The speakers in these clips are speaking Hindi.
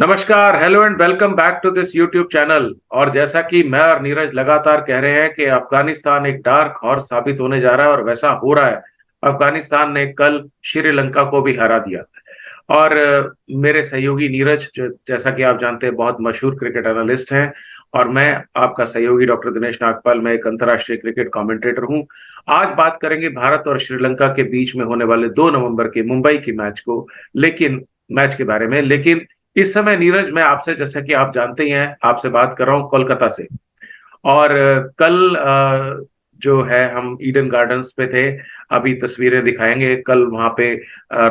नमस्कार, hello and welcome back to this YouTube channel. और जैसा कि मैं और नीरज लगातार कह रहे हैं कि अफगानिस्तान एक डार्क हॉर्स साबित होने जा रहा है और वैसा हो रहा है। अफगानिस्तान ने कल श्रीलंका को भी हरा दिया। और मेरे सहयोगी नीरज जैसा कि आप जानते हैं बहुत मशहूर क्रिकेट एनालिस्ट हैं। और मैं आपका सहयोगी डॉक्टर दिनेश नागपाल, मैं एक अंतर्राष्ट्रीय क्रिकेट कमेंटेटर हूं। आज बात करेंगे भारत और श्रीलंका के बीच में होने वाले 2 नवंबर के मुंबई की मैच के बारे में। लेकिन इस समय नीरज, मैं आपसे, जैसा कि आप जानते ही हैं, आपसे बात कर रहा हूँ कोलकाता से। और कल जो है हम ईडन गार्डन्स पे थे। अभी तस्वीरें दिखाएंगे। कल वहां पे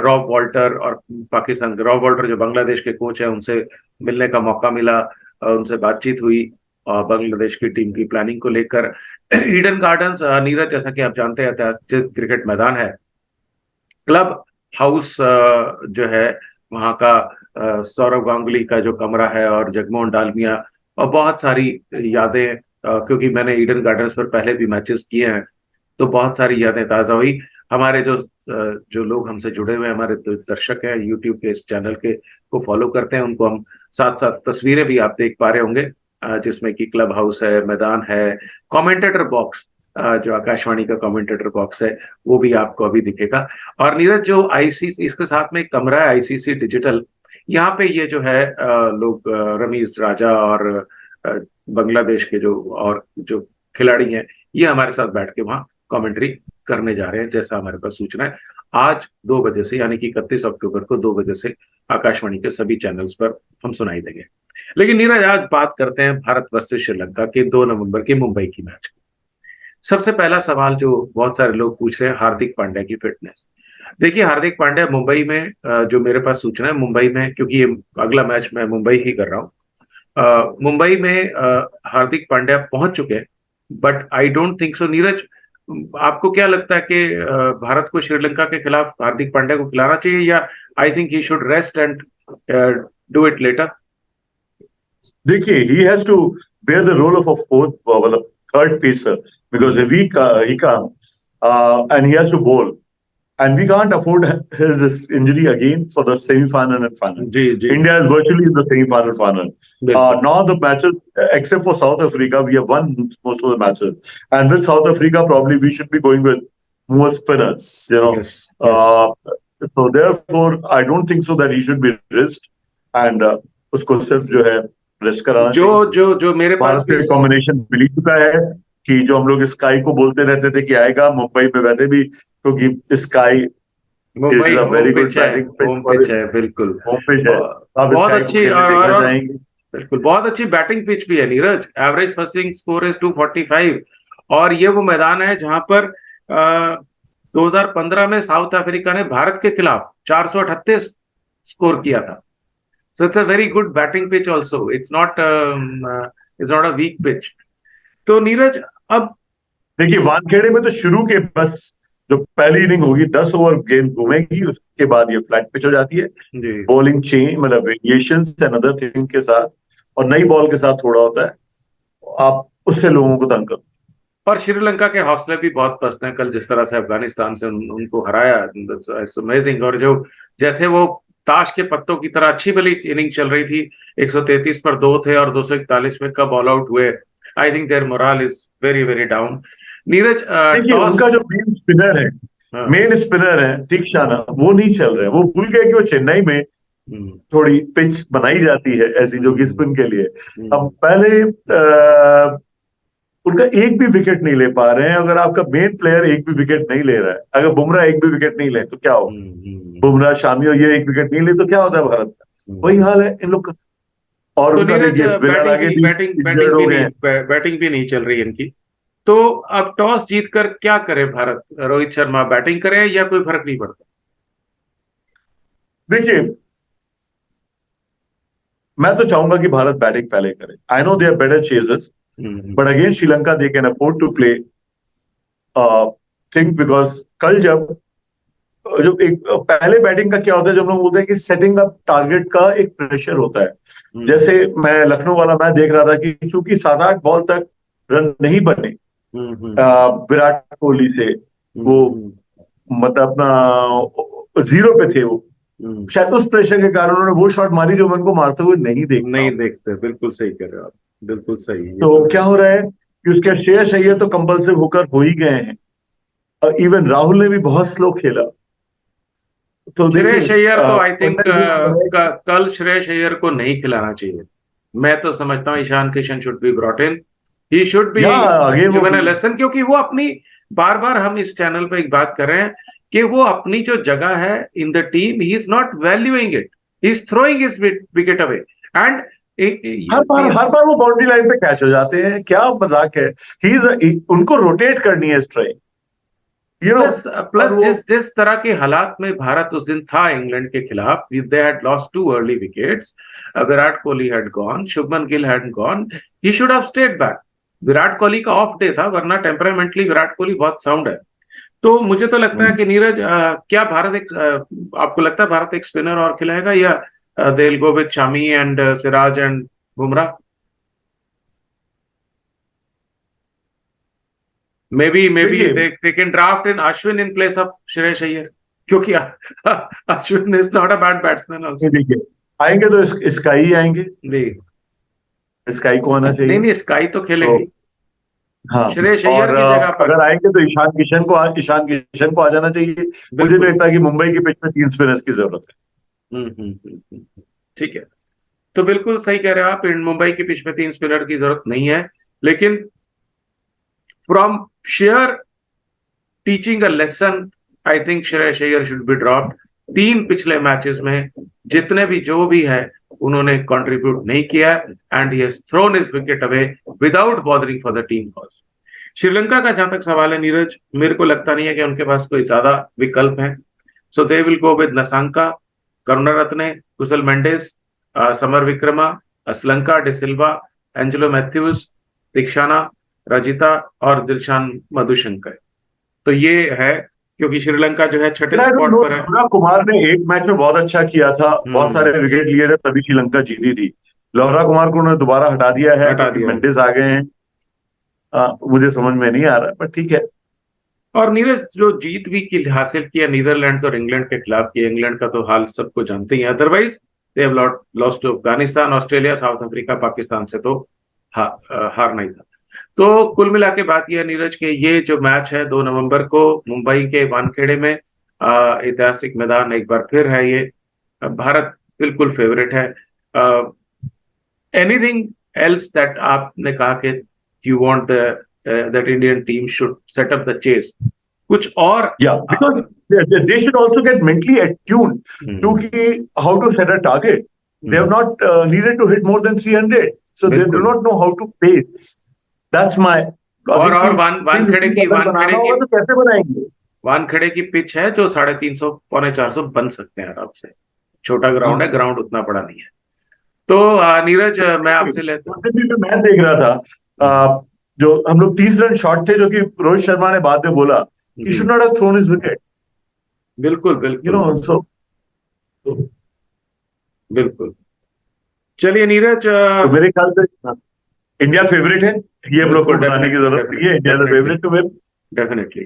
रॉब वॉल्टर और पाकिस्तान के रॉब वॉल्टर जो बांग्लादेश के कोच हैं उनसे मिलने का मौका मिला। उनसे बातचीत हुई और बांग्लादेश की टीम की प्लानिंग को लेकर। ईडन गार्डन्स, नीरज, जैसा कि आप जानते हैं, ऐतिहासिक क्रिकेट मैदान है। क्लब हाउस जो है वहाँ का, सौरव गांगुली का जो कमरा है और जगमोहन डालमिया और बहुत सारी यादें, क्योंकि मैंने ईडन गार्डन्स पर पहले भी मैचेस किए हैं तो बहुत सारी यादें ताज़ा हुई। हमारे जो लोग हमसे जुड़े हुए हैं, हमारे जो दर्शक हैं यूट्यूब के इस चैनल के को फॉलो करते हैं, उनको हम साथ साथ तस्वीरें भी आप देख पा रहे होंगे, जिसमें कि क्लब हाउस है, मैदान है, कमेंटेटर बॉक्स, जो आकाशवाणी का कमेंटेटर बॉक्स है वो भी आपको अभी दिखेगा। और नीरज, जो आईसीसी इसके साथ में एक कमरा है आईसीसी डिजिटल, यहाँ पे ये जो है लोग, रमीज राजा और अ, बांग्लादेश के जो खिलाड़ी हैं, ये हमारे साथ बैठ के वहाँ कमेंट्री करने जा रहे हैं, जैसा हमारे पास सूचना है। आज 2 बजे से, यानी कि 31 अक्टूबर को 2 बजे से आकाशवाणी के सभी चैनल्स पर हम सुनाई देंगे। लेकिन नीरज, आज बात करते हैं भारत वर्सेस श्रीलंका के 2 नवंबर की मुंबई की मैच। सबसे पहला सवाल जो बहुत सारे लोग पूछ रहे हैं, हार्दिक पांड्या की फिटनेस। देखिए, हार्दिक पांड्या मुंबई में, जो मेरे पास सूचना है, मुंबई में, क्योंकि ये अगला मैच मैं मुंबई ही कर रहा हूँ, मुंबई में हार्दिक पांड्या पहुंच चुके हैं। But I don't think so. Neeraj, आपको क्या लगता है कि भारत को श्रीलंका के खिलाफ हार्दिक पांड्या को खिलाना चाहिए, या I think he should rest and do it later? देखिए, he has to bear the role of a fourth, मतलब third pacer, because if he can't, and he has to bowl, and we can't afford his injury again for the semi-final and final. जी जी, India is virtually in the semi-final final. बिल्कुल। Now the matches, except for South Africa, we have won most of the matches, and with South Africa, probably we should be going with more spinners. Yes yes. Uh, so therefore, I don't think so that he should be risked, and उसको सिर्फ जो है रिस्क कराना जो चाहिए। जो जो मेरे पास भारत भी। का कॉम्बिनेशन मिल चुका है कि जो हम लोग स्काई को बोलते रहते थे कि आएगा मुंबई में, वैसे भी क्योंकि Sky is Mumbai a home very good pitch है, batting pitch home for pitch है, बिल्कुल। होम पिच है, तो आप बहुत स्काई को अच्छी, खेलने देखना और चाहेंगे। बिल्कुल बहुत अच्छी बैटिंग पिच भी है Neeraj. Average first inning score is 245। और ये वो मैदान है जहां पर 2015 में साउथ अफ्रीका ने भारत के खिलाफ 438 स्कोर किया था। So it's a very good batting pitch also. It's not a weak pitch. तो नीरज, अब देखिए, वानखेड़े में तो शुरू के बस जो पहली इनिंग होगी 10 ओवर गेंद घूमेगी, उसके बाद ये फ्लैट पिच हो जाती है। जी। बॉलिंग चेंज मतलब वेरिएशन एंड अदर थिंग के साथ, और नई बॉल के साथ थोड़ा होता है, आप उससे लोगों को तंग कर। और श्रीलंका के हौसले भी बहुत पस्त हैं। कल जिस तरह से अफगानिस्तान से उनको हराया, अमेजिंग। और जो जैसे वो ताश के पत्तों की तरह अच्छी भली इनिंग चल रही थी, 133 पर 2 थे और 241 में कब ऑल आउट हुए। I think their moral is very very down. Neeraj, देखिए, टॉस। उनका जो हाँ। मेन स्पिनर है तीक्षाना, वो नहीं चल रहे हैं। वो भूल गए कि वो चेन्नई में हम्म थोड़ी पिच बनाई जाती है ऐसी जो कि हम्म स्पिन के लिए। अब हम्म पहले उनका एक भी विकेट नहीं ले पा रहे हैं। अगर आपका मेन प्लेयर एक भी विकेट नहीं ले रहा है, अगर बुमराह एक भी विकेट नहीं ले तो क्या हो, हम्म बुमराह शामी और ये एक विकेट नहीं ले तो क्या होता है भारत का? वही हम्म। हाल है इन लोग का। और तो उनका नीरज, देखिए, विराट बैटिंग आगे भी भी बैटिंग इंजर्ड हो गए हैं। बैटिंग भी नहीं चल रही इनकी। तो अब टॉस जीतकर क्या करे भारत? रोहित शर्मा बैटिंग करे या कोई फर्क नहीं पड़ता? देखिए, मैं तो चाहूंगा कि भारत बैटिंग पहले करे। I know they are better chasers, hmm but against Sri Lanka they can afford to play think, because कल जब जो एक पहले बैटिंग का क्या होता है, जब लोग बोलते हैं कि सेटिंग अप टारगेट का एक प्रेशर होता है। हम्म जैसे मैं लखनऊ वाला मैच देख रहा था कि चूंकि 7-8 बॉल तक रन नहीं बने विराट कोहली से, वो हम्म मतलब अपना जीरो पे थे वो, शायद उस प्रेशर के कारण उन्होंने वो शॉट मारी जो मैं उनको मारते हुए नहीं देखता नहीं हूं। देखते, बिल्कुल सही कह रहे हो आप, बिल्कुल सही, ये तो तो है। क्या हो रहा है कि उसके श्रेयस अय्यर तो कंपल्सिव होकर हो ही गए हैं, और इवन राहुल ने भी बहुत स्लो खेला। तो देखिए श्रेयस अय्यर को आई थिंक पता ये है कि कल श्रेयस अय्यर को नहीं खिलाना चाहिए। मैं तो समझता हूँ Ishan Kishan should be brought in, he should be या अगेन वो गिवन अ लेसन, क्योंकि वो अपनी, बार बार हम इस चैनल पे एक बात कर रहे हैं कि वो अपनी जो जगह है in the team, he is not valuing it, he is throwing his wicket away. And हर बार वो बाउंड्री लाइन पे कैच हो जाते हैं, क्या मजाक है। उनको रोटेट करनी है स्ट्राइक, प्लस और प्लस वो जिस जिस तरह के हालात में भारत उस दिन था इंग्लैंड के खिलाफ, they had lost 2 early wickets, Virat Kohli had gone, Shubman Gill had gone, he should have stayed back. Virat Kohli का ऑफ डे था, वरना टेम्परामेंटली विराट कोहली बहुत साउंड है। तो मुझे तो लगता है कि नीरज, क्या भारत एक, आपको लगता है भारत एक स्पिनर और खिलाएगा, या दे will go with Shami and Siraj and Bumrah? Maybe देखिए they can draft in Ashwin in place of Shreyash Iyer, क्योंकि Ashwin is not a bad batsman ये also. देखिए आएंगे तो स्काई आएंगे, नहीं, स्काई को आना नहीं, चाहिए। नहीं, स्काई तो तो खेलेगी हाँ, श्रेयस अय्यर और की जगह पर। अगर आएंगे तो ईशान किशन को आ जाना चाहिए। मुझे नहीं बिल्कुल। लगता कि मुंबई की पिच में 3 स्पिनर्स की जरूरत है। ठीक है। तो बिल्कुल सही कह रहे हो आप, इन मुंबई की पिच में 3 स्पिनर की जरूरत नहीं है, लेकिन from share teaching a lesson, I think Shreyas Iyer should be dropped. 3 पिछले मैचेस में जितने भी जो भी है उन्होंने कंट्रीब्यूट नहीं किया, and he has thrown his wicket away without bothering for the team cause. Sri Lanka का जहां तक सवाल है नीरज, मेरे को लगता नहीं है कि उनके पास कोई ज्यादा विकल्प है। So they will go with Nissanka, Karunaratne, Kusal Mendis, Samarawickrama, Asalanka, de Silva, Angelo Mathews, Theekshana, Rajitha और दिलशान मधुशंकर। तो ये है, क्योंकि श्रीलंका जो है छठे आई डोंट स्पॉट नो, पर है। लौरा कुमार ने एक मैच में बहुत अच्छा किया था, बहुत हम्म। सारे विकेट लिए थे, तभी श्रीलंका जीती थी। लौरा कुमार को उन्होंने दोबारा हटा दिया है हटा क्योंकि दिया है। मेंडिस आ गए हैं। मुझे समझ में नहीं आ रहा है, पर ठीक है। और नीरज, जो जीत भी की हासिल किया नीदरलैंड और इंग्लैंड के खिलाफ की, इंग्लैंड का तो हाल सबको जानते ही है, otherwise they have lost to Afghanistan, Australia, South Africa, Pakistan से तो हारना ही था। तो कुल मिला के बात यह है नीरज के, ये जो मैच है 2 नवंबर को मुंबई के वानखेड़े में, ऐतिहासिक मैदान एक बार फिर है ये, भारत बिल्कुल फेवरेट है। एनीथिंग एल्स दैट आपने कहा कि you want that Indian team should set up the chase, कुछ और? Yeah, because they should also get mentally attuned to hmm, how to set a target. They have not needed to hit more than 300, so they do बिल्कुल। not know how to pace. That's my और logic और कि वानखेड़े 350 की अगर बनाना होगा तो कैसे बनाएंगे? वानखेड़े की पिच है जो 350, 450 बन सकते हैं आराम से। छोटा ग्राउंड है, हाँ, ग्राउंड उतना बड़ा नहीं है। तो नीरज, मैं आपसे लेता। उस दिन भी जो मैच देख रहा था, जो हम लोग 30 रन शॉट थे, जो कि रोहित शर्मा ने बाद में बोला कि जी, should not have thrown his wicket, बिल्कुल, यू बिल्कुल, नो सो बिल्कुल। चलिए नीरज, तो मेरे ख्याल से इंडिया फेवरेट है, ये हम लोग को बिल्कुल, बताने की जरूरत नहीं है। India is definitely, favourite to win, definitely.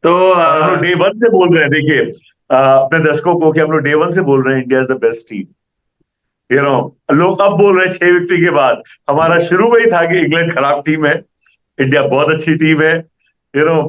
तो और हम लोग डे वन से बोल रहे हैं। देखिए अपने दर्शकों को कि हम लोग डे वन से बोल रहे हैं India is the best team, you know. लोग अब बोल रहे हैं 6 विक्ट्री के बाद, हमारा शुरू में ही था कि इंग्लैंड खराब टीम है, इंडिया बहुत अच्छी टीम है, you know,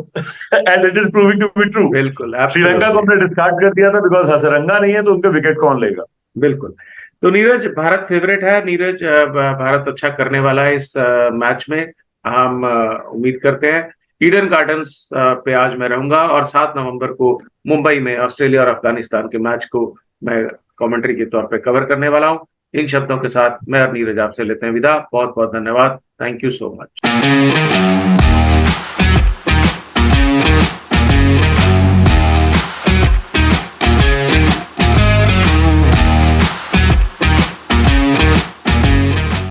and it is proving to be true. बिल्कुल, श्रीलंका को एब्सोल्युटली, हमने डिस्कार्ड कर दिया था बिकॉज हसरंगा नहीं है, तो उनके विकेट कौन लेगा। बिल्कुल। तो नीरज, भारत फेवरेट है नीरज, भारत अच्छा करने वाला है इस मैच में, हम उम्मीद करते हैं। ईडन गार्डन्स पे आज मैं रहूंगा, और 7 नवंबर को मुंबई में ऑस्ट्रेलिया और अफगानिस्तान के मैच को मैं कमेंट्री के तौर पे कवर करने वाला हूं। इन शब्दों के साथ मैं और नीरज आपसे लेते हैं विदा। बहुत बहुत धन्यवाद, थैंक यू सो मच।